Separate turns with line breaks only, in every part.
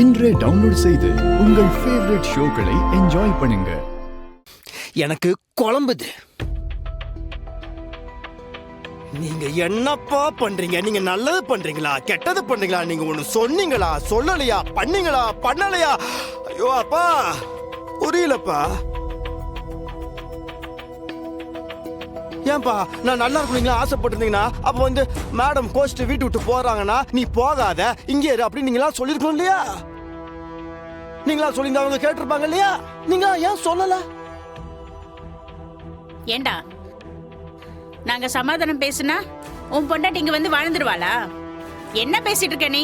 இன்றே டவுன்லோட் செய்து உங்கள் ஃபேவரட் ஷோக்களை என்ஜாய் பண்ணுங்க.
எனக்கு குழம்புது. நீங்க என்னப்பா பண்றீங்க? நீங்க நல்லது பண்றீங்களா கெட்டது பண்றீங்களா? நீங்க ஒண்ணு சொன்னீங்களா சொல்லலையா பண்ணீங்களா பண்ணலையா? ஐயோ அப்பா புரியலப்பா. ஏன்பா நான் நல்லா இருக்கீங்களா ஆசைப்பட்டிருந்தீங்கன்னா அப்ப வந்து மேடம் கோஸ்ட் வீட்டு விட்டு போறாங்கன்னா நீ போகாத இங்கே இரு அப்படின்னு நீங்களா சொல்லிருக்கணும் இல்லையா? நீங்களா சொல்லியிருந்தா அவங்க கேட்டிருப்பாங்க இல்லையா? நீங்களா ஏன் சொல்லல?
ஏண்டா நாங்க சமாதானம் பேசுனா உன் பொண்டாட்டி இங்க வந்து வாழ்ந்துருவாளா? என்ன பேசிட்டு இருக்க நீ?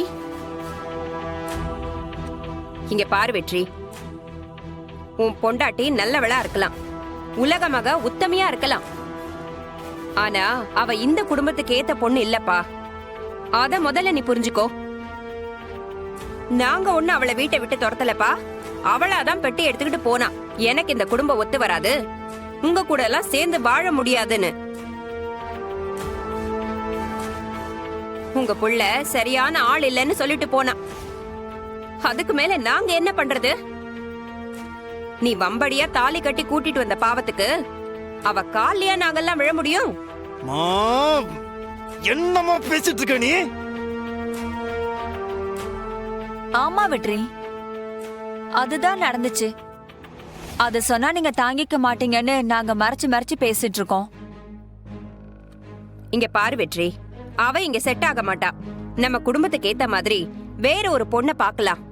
இங்க பாரு வெற்றி, உன் பொண்டாட்டி நல்லவளா இருக்கலாம், உலகமாக உத்தமையா இருக்கலாம். ஆனா அவ இந்த குடும்பத்துக்கு ஏத்த பொண்ணு இல்லப்பா. அத முதல்ல நீ புரிஞ்சுக்கோ. நாங்க ஒண்ணு அவளை வீட்டை விட்டு துரத்தலப்பா. அவளாதான் பெட்டி எடுத்துக்கிட்டு போனா எனக்கு இந்த குடும்பம் ஒத்து வராது, உங்க கூட எல்லாம் சேர்ந்து வாழ முடியாதுன்னு. உங்க புள்ள சரியான ஆள் இல்லைன்னு சொல்லிட்டு போனா. அதுக்கு மேல நாங்க என்ன பண்றது? நீ வம்படியா தாலி கட்டி கூட்டிட்டு வந்த பாவத்துக்கு அவ காலியா நாங்கெல்லாம் விழ முடியும்?
என்னமா பேசிட்டு இருக்க நீ?
ஆமா வெற்றி, அதுதான் நடந்துச்சு. அது சொன்னா நீங்க தாங்கிக்க மாட்டீங்கன்னு நாங்க மறைச்சு மறைச்சு பேசிட்டு இருக்கோம்.
இங்க பாரு வெற்றி, அவ இங்க செட் ஆக மாட்டா. நம்ம குடும்பத்துக்கு ஏத்த மாதிரி வேற ஒரு பொண்ணை பாக்கலாம்.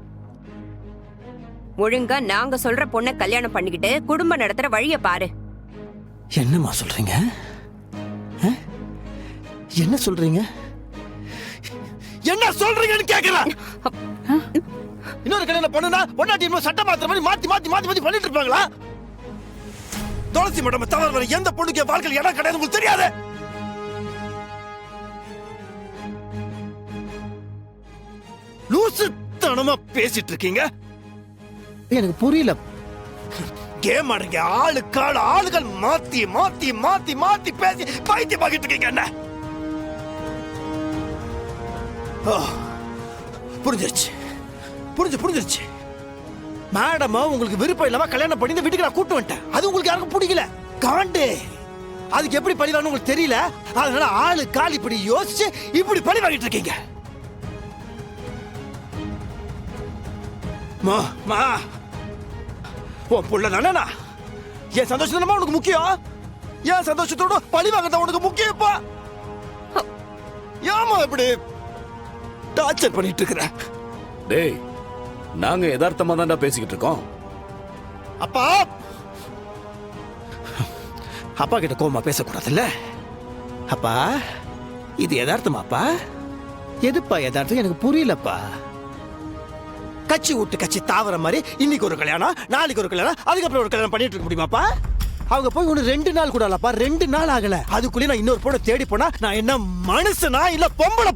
ஒழுங்கா நாங்க சொல்ற பொண்ணை கல்யாணம் பண்ணிக்கிட்டு குடும்பம் நடத்துற வழிய பாரு.
என்னம்மா சொல்றீங்க? என்ன சொல்றீங்க? என்ன சொல்றீங்கன்னு கேக்குறேன். இன்னொரு கல்யாணம் பண்ணுனா பொண்டாட்டி சட்டை மாத்திர மாதிரி மாத்தி மாத்தி மாத்தி மாத்தி பண்ணிட்டு இருப்பாங்களா? துளசி மேடம் தவிர வேற எந்த பொண்ணுக்கு வாழ்க்கையில் இடம் கிடையாது உங்களுக்கு தெரியாது? லூசுத்தனமா பேசிட்டு இருக்கீங்க. எனக்கு புரியல. கேம் ஆடுங்க. ஆளுகள் மாத்தி மாத்தி மாத்தி மாத்தி பேசி பைத்தியம் பாக்கிட்டு இருக்கீங்க. என்ன புரிஞ்சிருச்சு புரிஞ்சிருச்சு. மேடம் உங்களுக்கு விருப்பம் இல்லாம கல்யாணம் பண்ணி வீட்டுக்கு நான் கூட்டு வந்துட்டேன். அது உங்களுக்கு யாருக்கும் பிடிக்கல. காண்டு அதுக்கு எப்படி பழிவான்னு உங்களுக்கு தெரியல. அதனால ஆளு இப்படி யோசிச்சு இப்படி பழி வாங்கிட்டு இருக்கீங்க. மா உன் புள்ள தானே? என் சந்தோஷம் தானே உனக்கு முக்கியம்? என் சந்தோஷத்தோட பழி வாங்கதான் உனக்கு முக்கியப்பா. ஏமா இப்படி டார்ச்சர் பண்ணிட்டு இருக்கிற?
டேய், நாங்க யதார்த்தமா தான்டா பேசிக்கிட்டு இருக்கோம்.
அப்பா அப்பா கிட்ட கோமா பேசக்கூடாதுல்ல. அப்பா இது யதார்த்தமாப்பா? எதுப்பா யதார்த்தம்? எனக்கு புரியலப்பா. கட்சி விட்டு கட்சி தாவர மாதிரி இன்னைக்கு ஒரு கல்யாணம், நாளைக்கு ஒரு கல்யாணம், அதுக்கப்புறம் ஒரு கல்யாணம் பண்ணிட்டு இருக்க முடியுமாப்பா? அவங்க போய் ஒண்ணு 2 நாள் கூட இல்லப்பா, 2 நாள் ஆகல. அதுக்குள்ளே நான் இன்னொரு பொண்ணை தேடி போனா நான் என்ன மனுஷனா இல்ல பொம்பளை?